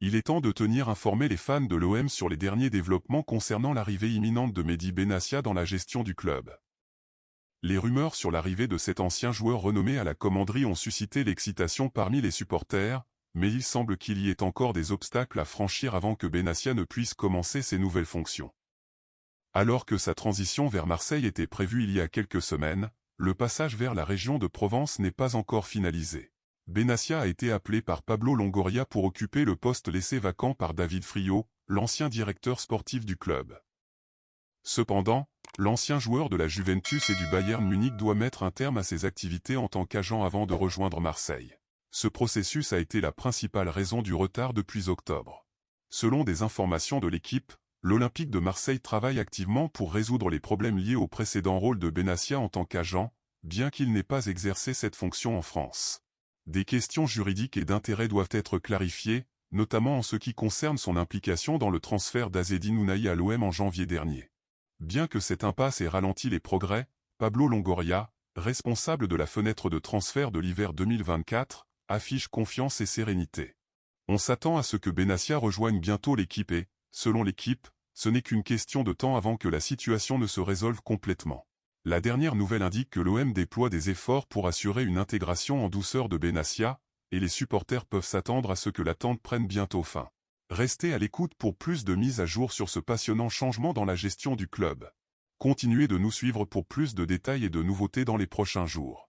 Il est temps de tenir informés les fans de l'OM sur les derniers développements concernant l'arrivée imminente de Mehdi Benassia dans la gestion du club. Les rumeurs sur l'arrivée de cet ancien joueur renommé à la commanderie ont suscité l'excitation parmi les supporters, mais il semble qu'il y ait encore des obstacles à franchir avant que Benassia ne puisse commencer ses nouvelles fonctions. Alors que sa transition vers Marseille était prévue il y a quelques semaines, le passage vers la région de Provence n'est pas encore finalisé. Benassia a été appelé par Pablo Longoria pour occuper le poste laissé vacant par David Friot, l'ancien directeur sportif du club. Cependant, l'ancien joueur de la Juventus et du Bayern Munich doit mettre un terme à ses activités en tant qu'agent avant de rejoindre Marseille. Ce processus a été la principale raison du retard depuis octobre. Selon des informations de l'équipe, l'Olympique de Marseille travaille activement pour résoudre les problèmes liés au précédent rôle de Benassia en tant qu'agent, bien qu'il n'ait pas exercé cette fonction en France. Des questions juridiques et d'intérêt doivent être clarifiées, notamment en ce qui concerne son implication dans le transfert d'Azzedine Ounahi à l'OM en janvier dernier. Bien que cette impasse ait ralenti les progrès, Pablo Longoria, responsable de la fenêtre de transfert de l'hiver 2024, affiche confiance et sérénité. On s'attend à ce que Benassia rejoigne bientôt l'équipe et, selon l'équipe, ce n'est qu'une question de temps avant que la situation ne se résolve complètement. La dernière nouvelle indique que l'OM déploie des efforts pour assurer une intégration en douceur de Benassia, et les supporters peuvent s'attendre à ce que l'attente prenne bientôt fin. Restez à l'écoute pour plus de mises à jour sur ce passionnant changement dans la gestion du club. Continuez de nous suivre pour plus de détails et de nouveautés dans les prochains jours.